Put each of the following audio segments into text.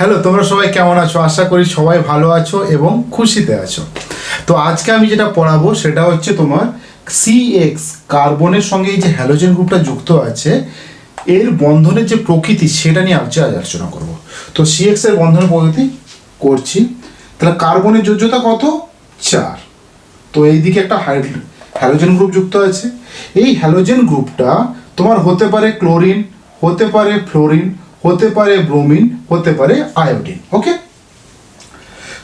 Hello, তোমরা সবাই কেমন আছো? আশা করি সবাই ভালো আছো এবং খুশিতে আছো। তো আজকে আমি যেটা পড়াবো সেটা হচ্ছে তোমার সিএক্স কার্বনের সঙ্গে এই যে হ্যালোজেন গ্রুপটা যুক্ত আছে এর বন্ধনের যে প্রকৃতি সেটা নিয়ে আজ আলোচনা করব। তো সিএক্স এর বন্ধনের প্রকৃতি করছি। তাহলে কার্বনের যোজ্যতা কত? 4। তো এইদিকে একটা হ্যালোজেন গ্রুপ যুক্ত আছে। এই হ্যালোজেন গ্রুপটা তোমার হতে পারে ক্লোরিন, হতে পারে ফ্লোরিন, হতে পারে ব্রোমিন, হতে পারে আয়োডিন। ওকে,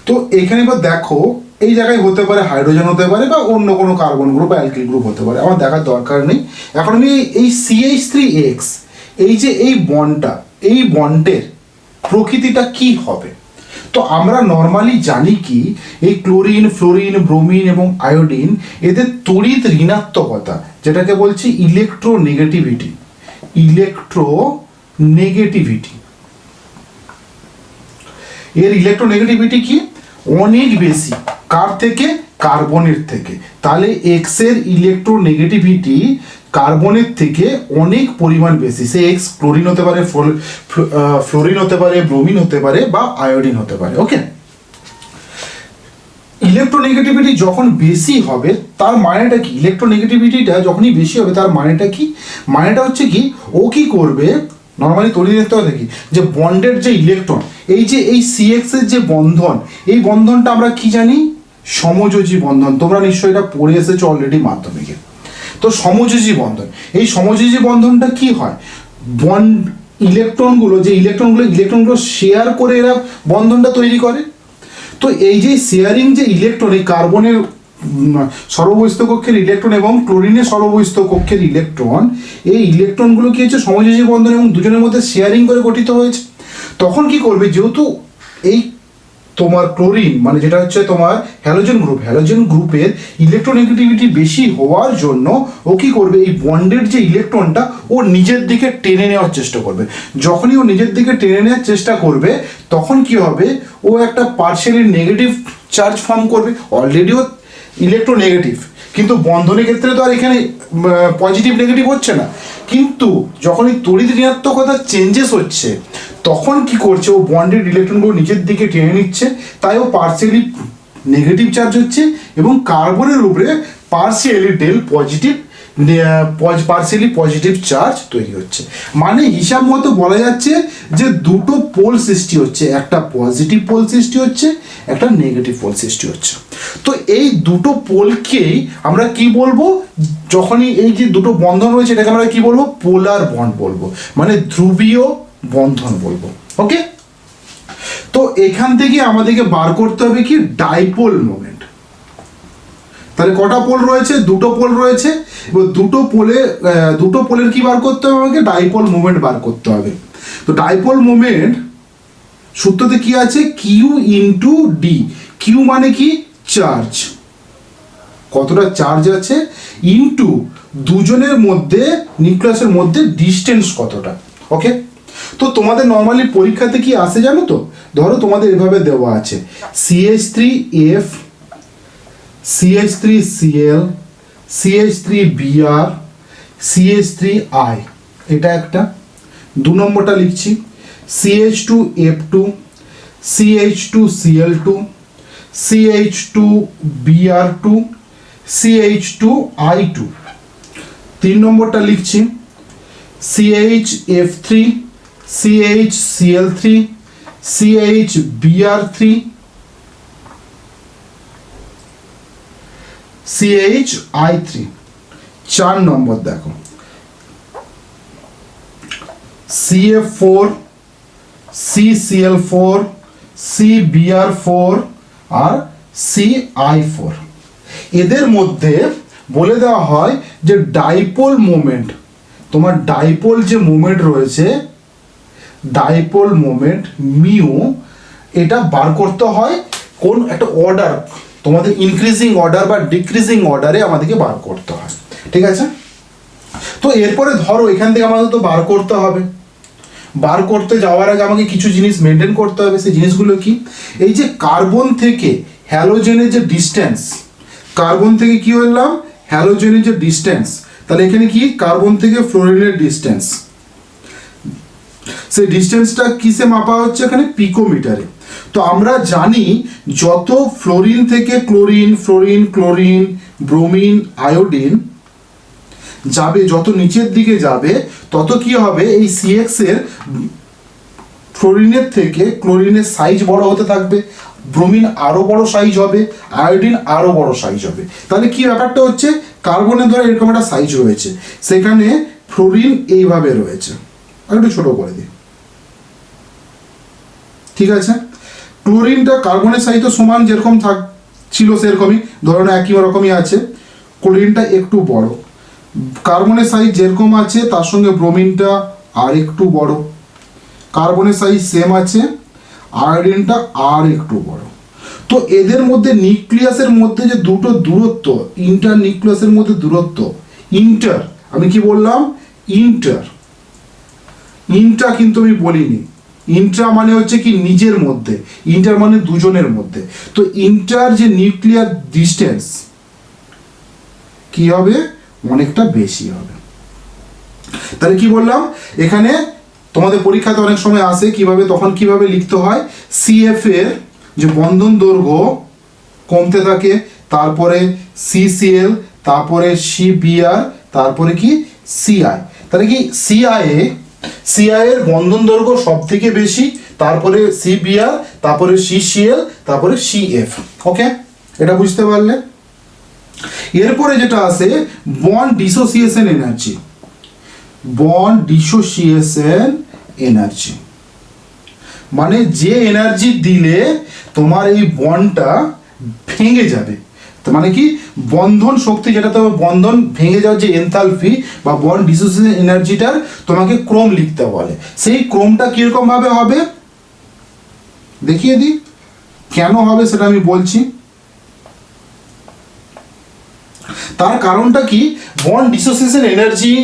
তো এখানে এবার দেখো এই জায়গায় হতে পারে হাইড্রোজেন, হতে পারে বা অন্য কোনো কার্বন গ্রুপ বা অ্যালকিল গ্রুপ হতে পারে, আমার দেখার দরকার নেই। এখন আমি এই CH3X এই যে এই বন্ডটা, এই বন্ডের প্রকৃতিটা কি হবে? তো আমরা নর্মালি জানি কি এই ক্লোরিন, ফ্লোরিন, ব্রোমিন এবং আয়োডিন এদের তড়িৎ ঋণাত্মকতা, যেটাকে বলছি ইলেকট্রোনেগেটিভিটি। এর ইলেকট্রোনেগেটিভিটি কি? অনেক বেশি। কার থেকে? কার্বনের থেকে। তাহলে এক্স এর ইলেকট্রোনেগেটিভিটি কার্বনের থেকে অনেক পরিমাণ বেশি। সে এক্স ক্লোরিন হতে পারে, ফ্লোরিন হতে পারে, ব্রোমিন হতে পারে বা আয়োডিন হতে পারে। ওকে, ইলেকট্রোনেগেটিভিটি যখন বেশি হবে তার মানেটা কি? ইলেকট্রোনেগেটিভিটিটা যখনই বেশি হবে তার মানেটা কি? মানেটা হচ্ছে কি, ও কি করবে নর্মালি তৈরি দেখতে হবে কি, যে বন্ডের যে ইলেকট্রন, এই যে এই সিএক্স এর যে বন্ধন, এই বন্ধনটা আমরা কি জানি? সমযোজী বন্ধন। তোমরা নিশ্চয়ই এটা পড়ে এসেছো অলরেডি মাধ্যমিকে। তো সমযোজী বন্ধন, এই সমযোজী বন্ধনটা কি হয়? বন্ড ইলেকট্রনগুলো শেয়ার করে এরা বন্ধনটা তৈরি করে। তো এই যে শেয়ারিং যে ইলেকট্রন, এই কার্বনের সর্ববহিস্থ কক্ষের ইলেকট্রন এবং ক্লোরিনের সর্ববহিস্থ কক্ষের ইলেকট্রন, এই ইলেকট্রনগুলো কি হচ্ছে সমযোজী বন্ধন এবং দুজনের মধ্যে শেয়ারিং করে গঠিত হয়েছে। তখন কি করবে, যেহেতু এই তোমার ক্লোরিন মানে যেটা হচ্ছে তোমার হ্যালোজেন গ্রুপের ইলেকট্রোনেগেটিভিটি বেশি হওয়ার জন্য ও কি করবে, এই বন্ডের যে ইলেকট্রনটা ও নিজের দিকে টেনে নেওয়ার চেষ্টা করবে। যখনই ও নিজের দিকে টেনে নেওয়ার চেষ্টা করবে তখন কি হবে, ও একটা পার্শিয়ালি নেগেটিভ চার্জ ফর্ম করবে। অলরেডি ও ইলেকট্রোনেগেটিভ, কিন্তু বন্ধনের ক্ষেত্রে তো আর এখানে পজিটিভ নেগেটিভ হচ্ছে না। কিন্তু যখন এই তড়িৎ ঋণাত্মকতা চেঞ্জেস হচ্ছে তখন কি করছে, ও বন্ডের ইলেকট্রনগুলো নিজের দিকে টেনে নিচ্ছে, তাই ও পার্শিয়ালি নেগেটিভ চার্জ হচ্ছে এবং কার্বনের উপরে পার্শিয়ালি পজিটিভ চার্জ তৈরি হচ্ছে। মানে হিসাব মতো বলা যাচ্ছে যে দুটো পোল সৃষ্টি হচ্ছে, একটা পজিটিভ পোল সৃষ্টি হচ্ছে, একটা নেগেটিভ পোল সৃষ্টি হচ্ছে। তো এই দুটো পোলকেই আমরা কি বলবো, যখনই এই যে দুটো বন্ধন রয়েছে এটাকে আমরা কি বলবো? পোলার বন্ড বলবো, মানে ধ্রুবীয় বন্ধন বলবো। ওকে, তো এখান থেকে আমাদেরকে বার করতে হবে কি? Dipole moment. তাহলে কটা পোল রয়েছে? দুটো পোল রয়েছে। এবার দুটো পোলের কি বার করতে হবে? আমাকে ডাইপোল মোমেন্ট বার করতে হবে। তো ডাইপোল মোমেন্ট সূত্রতে কি আছে? Q into D. কিউ মানে কি? চার্জ, কতটা চার্জ আছে, ইন্টু দুজনের মধ্যে নিউক্লিয়াসের মধ্যে ডিস্টেন্স কতটা। ওকে, তো তোমাদের নর্মালি পরীক্ষাতে কি আসে জানো তো? ধরো তোমাদের এভাবে দেওয়া আছে CH3F, CH3Cl, CH3Br, CH3I, এটা একটা। 2 নম্বরটা লিখছি CH2F2, CH2Cl2, CH2Br2, CH2I2। 3 নম্বরটা লিখছি CHF3, CHCl3, CHBr3, CHI3। 4 নম্বর দেখো CF4, CCl4, CBr4 আর CI4। এদের মধ্যে বলে দেওয়া হয় যে ডাইপোল মোমেন্ট, তোমার ডাইপোল যে মোমেন্ট রয়েছে, ডাইপোল মোমেন্ট মিউ, এটা বার করতে হয় কোন একটা অর্ডার, তোমাদের ইনক্রিজিং অর্ডার বা ডিক্রিজিং অর্ডারে আমাদেরকে বার করতে হয়। ঠিক আছে, তো এরপরে ধরো এখান থেকে আমাদের তো বার করতে হবে। বার করতে যাওয়ার আগে আমাকে কিছু জিনিস মেনটেন করতে হবে। সেই জিনিসগুলো কি? এই যে কার্বন থেকে হ্যালোজেনের যে ডিস্টেন্স, কার্বন থেকে কি বললাম? হ্যালোজেনের যে ডিস্টেন্স, তাহলে এখানে কি কার্বন থেকে ফ্লোরিনের ডিস্টেন্স সেই ডিস্টেন্সটা কিসে মাপা হচ্ছে এখানে পিকোমিটারে। তো আমরা জানি যত ফ্লোরিন থেকে chlorine, fluorine chlorine bromine iodine যাবে, যত নিচের দিকে যাবে তত কি হবে, এই সিএক্স এর ফ্লোরিনের থেকে ক্লোরিনের সাইজ বড় হতে থাকবে, ব্রোমিন আরো বড় সাইজ হবে, আয়োডিন আরো বড় সাইজ হবে। তাহলে কি ব্যাপারটা হচ্ছে, কার্বনের ধরে এরকম একটা সাইজ রয়েছে, সেখানে ফ্লোরিন এইভাবে রয়েছে, আর একটু ছোট করে দিই, ঠিক আছে। ক্লোরিনটা কার্বনের সাইজ তো সমান যেরকম ছিল সেরকমই, ধরুন একই রকমই আছে, ক্লোরিনটা একটু বড়, কার্বনের সাইজ যেরকম আছে তার সঙ্গে ব্রোমিনটা আর একটু বড়, কার্বনের সাইজ সেম আছে, আয়োডিনটা আর একটু বড়। তো এদের মধ্যে নিউক্লিয়াসের মধ্যে যে দুটো দূরত্ব, ইন্টার নিউক্লিয়াসের মধ্যে দূরত্ব, ইন্টার, আমি কি বললাম, ইন্টার, ইন্ট্রা কিন্তু আমি বলিনি, ইন্ট্রা মানে হচ্ছে কি নিজের মধ্যে, ইন্টার মানে দুজনের মধ্যে। তো ইন্টার যে নিউক্লিয়ার ডিস্টেন্স কি হবে, অনেকটা বেশি হবে। তাহলে কি বললাম, এখানে তোমাদের পরীক্ষাতে অনেক সময় আসে কিভাবে, তখন কিভাবে লিখতে হয়, সিএফ এর যে বন্ধন দৈর্ঘ্য কমতে থাকে, তারপরে সিসিএল, তারপরে সিবিআর, তারপরে কি সিআই। তাহলে কি সিআই এর বন্ধন দৈর্ঘ্য সব থেকে বেশি, তারপরে সিবিআর, তারপরে সিসিএল, তারপরে সিএফ। ওকে, এটা বুঝতে পারলে। এরপরে যেটা আছে bond dissociation energy, bond dissociation energy মানে যে এনার্জি দিলে তোমার এই বন্ডটা ভেঙে যাবে, মানে কি বন্ধন শক্তি, যেটা তোমার বন্ধন ভেঙে যাওয়ার যে এনথালপি বা বন্ড ডিসোসিয়েশন এনার্জিটার তোমাকে ক্রম লিখতে বলে, সেই ক্রমটা কিরকম ভাবে হবে দেখিয়ে দিই, কেন হবে সেটা আমি বলছি। তার কারণটা কি, বন্ড ডিসোসিয়েশন এনার্জি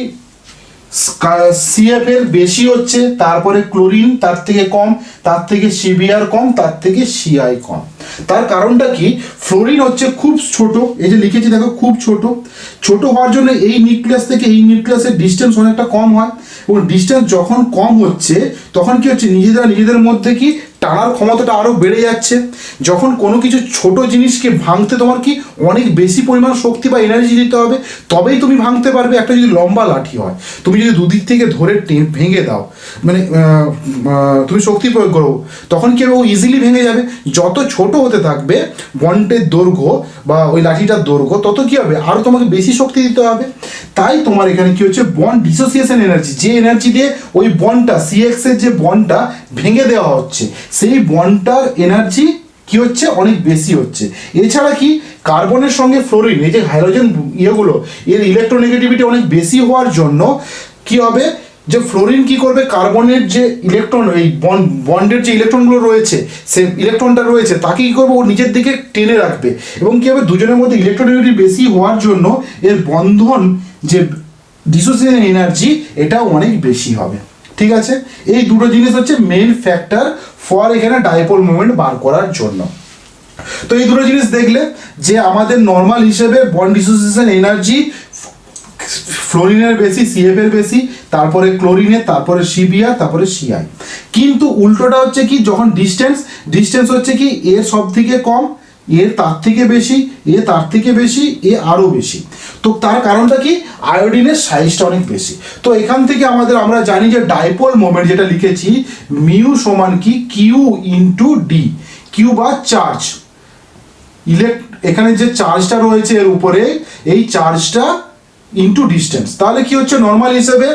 সিএফ এর বেশি হচ্ছে, তারপরে ক্লোরিন তার থেকে কম, তার থেকে সিবিআর কম, তার থেকে সিআই কম। তার কারণটা কি, ফ্লোরিন হচ্ছে খুব ছোট, এই যে লিখেছি দেখো খুব ছোট, ছোট হওয়ার জন্য এই নিউক্লিয়াস থেকে এই নিউক্লিয়াসের ডিস্টেন্স অনেকটা কম হয়, এবং ডিস্টেন্স যখন কম হচ্ছে তখন কি হচ্ছে, নিজেদের মধ্যে কি টানার ক্ষমতাটা আরো বেড়ে যাচ্ছে। যখন কোনো কিছু ছোট জিনিসকে ভাঙতে তোমার কি অনেক বেশি পরিমাণ শক্তি বা এনার্জি দিতে হবে, তবেই তুমি ভাঙতে পারবে। একটা যদি লম্বা লাঠি হয়, তুমি যদি দুদিক থেকে ধরে ভেঙে দাও, মানে তুমি শক্তি প্রয়োগ করো, তখন কি হবে, ও ইজিলি ভেঙে যাবে। যত ছোট হতে থাকবে বন্ডের দৈর্ঘ্য বা ওই লাঠিটার দৈর্ঘ্য, তত কি হবে, আরো তোমাকে বেশি শক্তি দিতে হবে। তাই তোমার এখানে কি হচ্ছে, বন্ড ডিসোসিয়েশন এনার্জি, যে এনার্জি দিয়ে ওই বন্ডটা সিএক্স এর যে বন্ডটা ভেঙে দেওয়া হচ্ছে, সেই বন্ডটার এনার্জি কি হচ্ছে, অনেক বেশি হচ্ছে। এছাড়া কি, কার্বনের সঙ্গে ফ্লোরিন, এই যে হাইড্রোজেন ইয়েগুলো, এর ইলেকট্রোনেগেটিভিটি অনেক বেশি হওয়ার জন্য কি হবে, যে ফ্লোরিন কি করবে, কার্বনের যে ইলেকট্রন, এই বন্ডের যে ইলেকট্রনগুলো রয়েছে, সে ইলেকট্রনটা রয়েছে তাকে কি করবে, ও নিজের দিকে টেনে রাখবে, এবং কি হবে, দুজনের মধ্যে ইলেকট্রোনেগেটিভ বেশি হওয়ার জন্য এর বন্ধন যে ডিসোসিয়েশন এনার্জি, এটাও অনেক বেশি হবে। ঠিক আছে, এই দুটো জিনিস হচ্ছে মেইন ফ্যাক্টর ফর এখানে ডাইপোল মোমেন্ট বার করার জন্য। তো এই দুটো জিনিস দেখলে যে আমাদের নর্মাল হিসেবে বন্ড ডিসোসিয়েশন এনার্জি ফ্লোরিনের বেশি, সিএফ এর বেশি, তারপরে ক্লোরিনের, তারপরে সিবিআর, তারপরে সিআই। কিন্তু উল্টোটা হচ্ছে কি, যখন ডিস্টেন্স হচ্ছে কি এর সব থেকে কম, এর তার থেকে বেশি, এ তার থেকে বেশি, এ আরো বেশি। তো তার কারণটা কি, আয়োডিনের সাইজটা অনেক বেশি। তো এখান থেকে আমরা জানি যে ডাইপোল মোমেন্ট যেটা লিখেছি, মিউ সমান কি কিউ ইন্টু ডি, কিউ বা চার্জ, এখানে যে চার্জটা রয়েছে এর উপরে, এই চার্জটা ইন্টু ডিস্টেন্স। তাহলে কি হচ্ছে, নর্মাল হিসেবে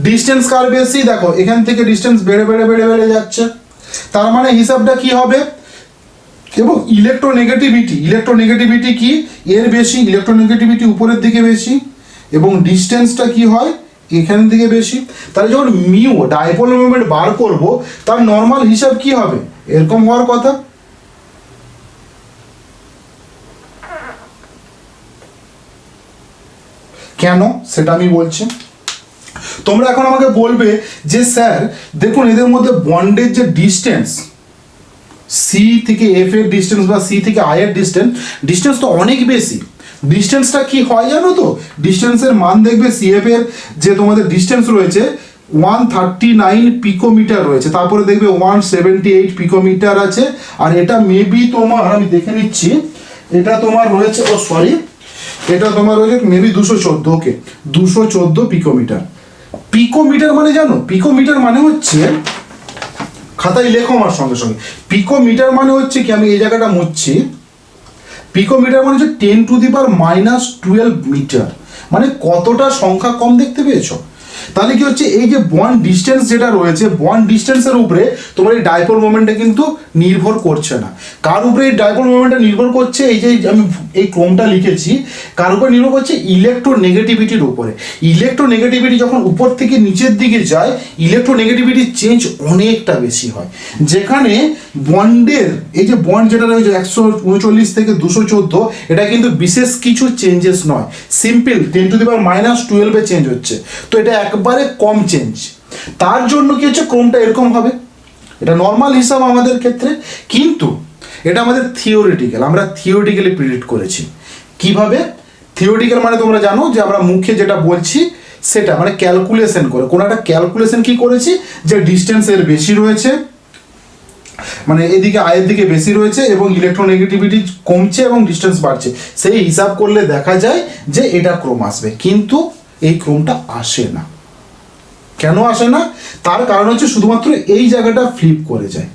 ডিস্টেন্স কার বেশি, দেখো এখান থেকে ডিস্টেন্স বেড়ে বেড়ে বেড়ে বেড়ে যাচ্ছে, তার মানে হিসাবটা কি হবে, এবং ইলেকট্রোনেগেটিভিটি কি এর বেশি, ইলেকট্রোনেগেটিভিটি উপরের দিকে বেশি, এবং ডিস্টেন্সটা কি হয় এখান থেকে বেশি। তাহলে যখন মিউ ডাইপোল মোমেন্ট বার করব, তার নর্মাল হিসাব কি হবে, এরকম হওয়ার কথা। কেন সেটা আমি বলছি, তোমরা এখন আমাকে বলবে যে স্যার দেখুন এদের মধ্যে বন্ডের যে ডিস্টেন্স, সি থেকে এফ এর ডিস্টেন্স বা সি থেকে আই এর ডিস্টেন্স তো অনেক বেশি। ডিস্টেন্সটা কি হয় জানো তো, ডিস্টেন্সের মান দেখবে সিএফ এর যে তোমাদের ডিস্টেন্স রয়েছে 139 পিকোমিটার রয়েছে, তারপরে দেখবে 178 পিকোমিটার আছে, আর এটা মেবি তোমার, আমি দেখে নিচ্ছি, এটা তোমার রয়েছে, ও সরি, এটা তোমার রয়েছে মেবি 214, ওকে 214 পিকোমিটার। পিকোমিটার মানে জানো, পিকোমিটার মানে হচ্ছে, খাতায় লেখো আমার সঙ্গে সঙ্গে, পিকোমিটার মানে হচ্ছে কি, আমি এই জায়গাটা মুছছি, পিকোমিটার মানে হচ্ছে 10⁻⁻12 মিটার, মানে কতটা সংখ্যা কম, দেখতে পেয়েছো? তাহলে কি হচ্ছে, এই যে বন্ড ডিস্টেন্স যেটা রয়েছে, বন্ড ডিস্টেন্সের উপরে তোমার এই ডাইপোল মোমেন্টটা কিন্তু নির্ভর করছে না। কার উপরে এই ডাইপোল মোমেন্টটা নির্ভর করছে, এই যে আমি এই ক্রমটা লিখেছি, কার উপরে নির্ভর করছে, ইলেকট্রোনেগেটিভিটির উপরে। ইলেকট্রোনেগেটিভিটি যখন উপর থেকে নিচের দিকে যায়, ইলেকট্রোনেগেটিভিটির চেঞ্জ অনেকটা বেশি হয়। যেখানে বন্ডের এই যে বন্ড যেটা রয়েছে 139 থেকে 214, এটা কিন্তু বিশেষ কিছু চেঞ্জেস নয়, সিম্পল 10⁻⁻12 চেঞ্জ হচ্ছে, তো এটা একবারে কম চেঞ্জ। তার জন্য কি হচ্ছে, ক্রমটা এরকম হবে। এটা নর্মাল হিসাব আমাদের ক্ষেত্রে, কিন্তু এটা আমাদের থিওরিটিক্যাল, আমরা থিওরিটিক্যালি প্রেডিক্ট করেছি। কিভাবে থিওরিটিক্যাল মানে তোমরা জানো যে আমরা মুখে যেটা বলছি সেটা মানে ক্যালকুলেশন করে, কোনো একটা ক্যালকুলেশন কি করেছি, যে ডিস্টেন্স এর বেশি রয়েছে, মানে এদিকে আয়ের দিকে বেশি রয়েছে এবং ইলেকট্রোনেগেটিভিটি কমছে এবং ডিস্টেন্স বাড়ছে, সেই হিসাব করলে দেখা যায় যে এটা ক্রম আসবে, কিন্তু এই ক্রমটা আসে না। কেন আসে না? তার কারণ হচ্ছে শুধুমাত্র এই জায়গাটা ফ্লিপ করে যায়,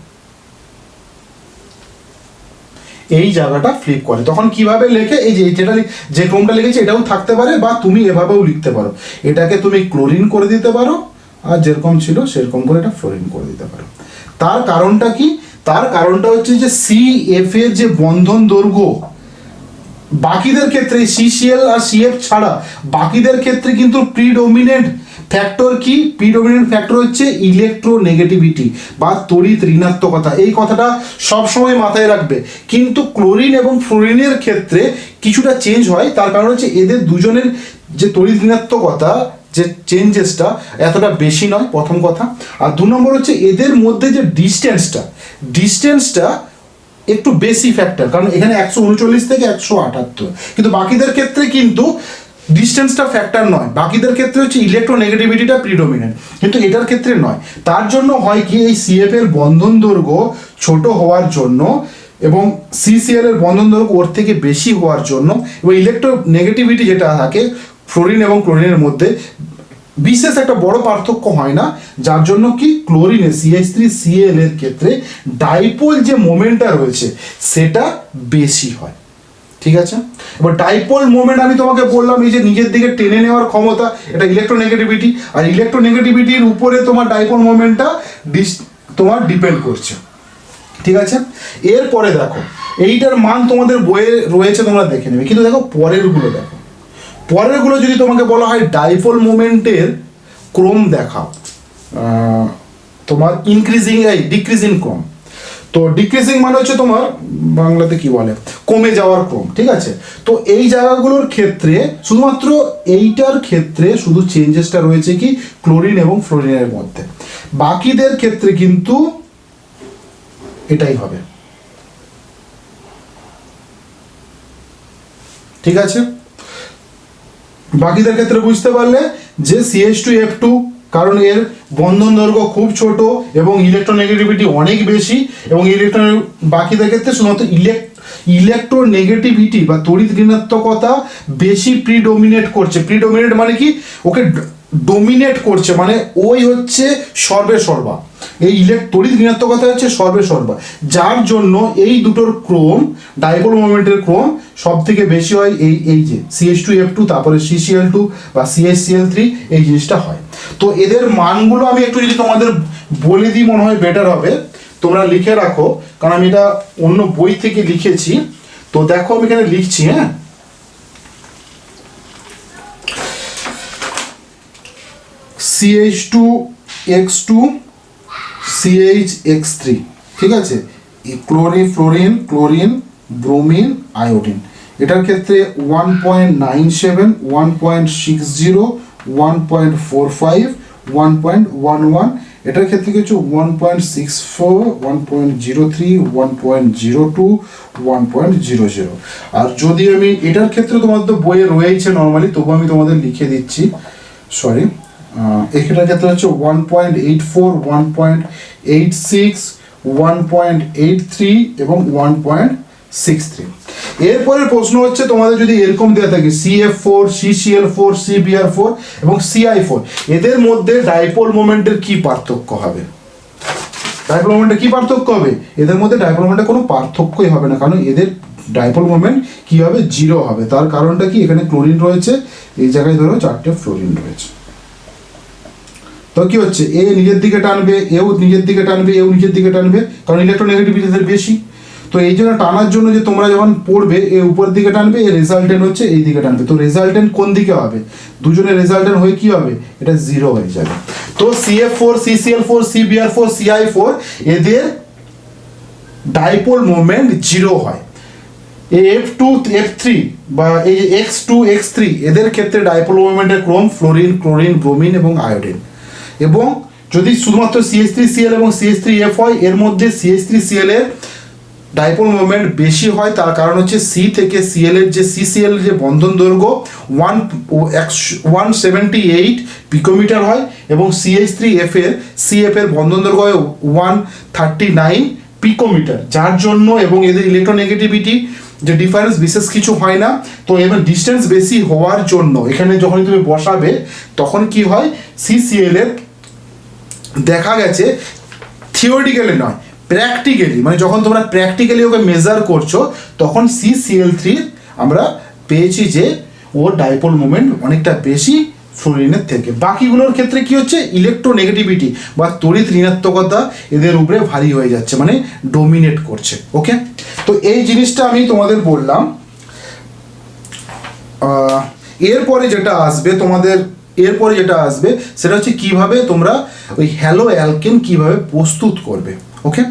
এই জায়গাটা ফ্লিপ করে। তখন কিভাবে লেখে, এই যে যেটা যে ক্রমটা লিখেছে এটাও থাকতে পারে, বা তুমি এভাবেও লিখতে পারো, এটাকে তুমি ক্লোরিন করে দিতে পারো, আর যেরকম ছিল সেরকম করে এটা ফ্লোরিন করে দিতে পারো। তার কারণটা কি? তার কারণটা হচ্ছে যে CF এর যে বন্ধন দৈর্ঘ্য, বাকিদের ক্ষেত্রে CCl আর CF ছাড়া বাকিদের ক্ষেত্রে কিন্তু প্রিডোমিনেন্ট ফ্যাক্টর কি, প্রিডোমিনেন্ট ফ্যাক্টর হচ্ছে ইলেকট্রোনেগেটিভিটি বা তড়িৎ ঋণাত্মকতা। এই কথাটা সবসময় মাথায় রাখবে। কিন্তু ক্লোরিন এবং ফ্লোরিনের ক্ষেত্রে কিছুটা চেঞ্জ হয়, তার কারণ হচ্ছে এদের দুজনের যে তড়িৎ ঋণাত্মকতা, যে চেঞ্জেসটা এতটা বেশি নয়, প্রথম কথা। আর দু নম্বর হচ্ছে এদের মধ্যে যে ডিস্টেন্সটা একটু বেশি ফ্যাক্টর, কারণ এখানে 139 থেকে 178, কিন্তু বাকিদের ক্ষেত্রে কিন্তু ডিস্টেন্সটা ফ্যাক্টর নয়, বাকিদের ক্ষেত্রে হচ্ছে ইলেকট্রোনেগেটিভিটিটা প্রিডোমিনেন্ট, কিন্তু এটার ক্ষেত্রে নয়। তার জন্য হয় কি, এই CF এর বন্ধন দৈর্ঘ্য ছোট হওয়ার জন্য এবং CCl এর বন্ধন দৈর্ঘ্য ওর থেকে বেশি হওয়ার জন্য, এবং ইলেকট্রোনেগেটিভিটি যেটা থাকে ফ্লোরিন এবং ক্লোরিনের মধ্যে বিশেষ একটা বড় পার্থক্য হয় না, যার জন্য কি ক্লোরিনে CH3Cl এর ক্ষেত্রে ডাইপোল যে মোমেন্টটা রয়েছে সেটা বেশি হয়। ঠিক আছে, এবার ডাইপোল মোমেন্ট আমি তোমাকে বললাম, এই যে নিজের দিকে টেনে নেওয়ার ক্ষমতা, এটা ইলেকট্রোনেগেটিভিটি, আর ইলেকট্রোনেগেটিভিটির উপরে তোমার ডাইপোল মোমেন্টটা তোমার ডিপেন্ড করছে। ঠিক আছে, এরপরে দেখো এইটার মান তোমাদের বইয়ে রয়েছে, তোমরা দেখে নেবে, কিন্তু দেখো পরেরগুলো দেখো, পরেরগুলো যদি তোমাকে বলা হয় ডাইপোল মোমেন্টের ক্রম দেখাও, তোমার ডিক্রিজিং ক্রম, তো ডিক্রিজিং মানে হচ্ছে তোমার বাংলাতে কি বলে, কমে যাওয়ার ক্রম। ঠিক আছে, তো এই জায়গাগুলোর ক্ষেত্রে শুধুমাত্র এইটার ক্ষেত্রে শুধু চেঞ্জেসটা রয়েছে কি ক্লোরিন এবং ফ্লোরিনের মধ্যে, বাকিদের ক্ষেত্রে কিন্তু এটাই হবে। ঠিক আছে, বাকিদের ক্ষেত্রে বুঝতে পারলে যে CH2F2, কারণ এর বন্ধন দৈর্ঘ্য খুব ছোট এবং ইলেকট্রোনেগেটিভিটি অনেক বেশি, এবং বাকিদের ক্ষেত্রে শুধুমাত্র ইলেকট্রোনেগেটিভিটি বা তড়িৎ ঋণাত্মকতা বেশি প্রিডোমিনেট করছে। প্রিডোমিনেট মানে কি, ওকে ডোমিনেট করছে, মানে ওই হচ্ছে সর্বা, এই তড়িৎ ঋণাত্মকতা হচ্ছে সর্বা, যার জন্য এই দুটোর ক্রম, ডাইপোল মোমেন্টের ক্রম সব থেকে বেশি হয় এই যে CH2F2, তারপরে CCl2 বা CHCl3, এই জিনিসটা হয়। তো এদের মানগুলো আমি একটু যদি তোমাদের বলে দিই মনে হয় বেটার হবে, তোমরা লিখে রাখো, কারণ আমি এটা অন্য বই থেকে লিখেছি। তো দেখো আমি এখানে লিখছি, হ্যাঁ, CH2X2 CHX3, ঠিক আছে, chlorine, fluorine, chlorine, bromine, iodine, এটার ক্ষেত্রে 1.97, 1.60, 1.45, 1.11, এটার ক্ষেত্রে কিছু 1.64, 1.03, 1.02, 1.00। আর যদি আমি এটার ক্ষেত্রে তোমাদের তো বইয়ে রয়েছে নর্মালি, তবু আমি তোমাদের লিখে দিচ্ছি, সরি এখানে ক্ষেত্রে হচ্ছে 1.84, 1.86, 1.83 এবং 1.63। এরপরের প্রশ্ন হচ্ছে তোমাদের যদি এরকম দেওয়া থাকে CF4, CCl4, CBr4 এবং CI4, এদের মধ্যে ডাইপোল মোমেন্টের কি পার্থক্য হবে? ডাইপোল মোমেন্টের কি পার্থক্য হবে? এদের মধ্যে ডাইপোল মোমেন্টের কোনো পার্থক্যই হবে না, কারণ এদের ডাইপোল মোমেন্ট কি হবে? 0 হবে। তার কারণটা কি? এখানে ক্লোরিন রয়েছে, এই জায়গায় ধরো 4টে ফ্লোরিন রয়েছে। তো কি হচ্ছে? এ নিজের দিকে টানবে, এও নিজের দিকে টানবে, এও নিজের দিকে টানবে, কারণ ইলেকট্রোনেগেটিভিটি এদের বেশি। তো এই জন্য টানার জন্য যে তোমরা যখন পড়বে, এ উপরের দিকে টানবে, এ রেজাল্টেন্ট হচ্ছে এই দিকে টানবে। তো রেজাল্টেন্ট কোন দিকে হবে? দুজনের রেজাল্টেন্ট হয়ে কি হবে? এটা 0 হয়ে যাবে। তো CF4, CCl4, CBr4, CI4 এদের ডাইপোল মোমেন্ট 0 হয়। এই F2, F3 বা এই X2, X3 এদের ক্ষেত্রে ডাইপোল মোমেন্টের ক্রম ফ্লোরিন, ক্লোরিন, ব্রোমিন এবং আয়োডিন। এবং যদি শুধুমাত্র CH3Cl এবং CH3F হয়, এর মধ্যে CH3Cl এর ডাইপোল মোমেন্ট বেশি হয়। তার কারণ হচ্ছে C থেকে Cl এর যে CCl যে বন্ধন দৈর্ঘ্য 178 পিকোমিটার হয় এবং CH3F এর CF এর বন্ধন দৈর্ঘ্য হয় 139 পিকোমিটার, যার জন্য এবং এদের ইলেকট্রোনেগেটিভিটি যে ডিফারেন্স বিশেষ কিছু হয় না। তো এবার ডিস্টেন্স বেশি হওয়ার জন্য এখানে যখন তুমি বসাবে তখন কি হয়? CCl এর দেখা গেছে থিওরিটিক্যালি নয়, প্র্যাকটিক্যালি, মানে যখন তোমরা প্র্যাকটিক্যালি ওকে মেজার করছো তখন CCl3 আমরা পেয়েছি যে ওর ডাইপোল মোমেন্ট অনেকটা বেশি ফ্লোরিনের থেকে। বাকিগুলোর ক্ষেত্রে কি হচ্ছে? ইলেকট্রোনেগেটিভিটি বা তড়িৎ ঋণাত্মকতা এদের উপরে ভারী হয়ে যাচ্ছে, মানে ডোমিনেট করছে। ওকে, তো এই জিনিসটা আমি তোমাদের বললাম। এরপরে যেটা আসবে তোমাদের, এরপরে যেটা আসবে সেটা হচ্ছে কিভাবে তোমরা ওই হ্যালো অ্যালকেন কিভাবে প্রস্তুত করবে। ওকে,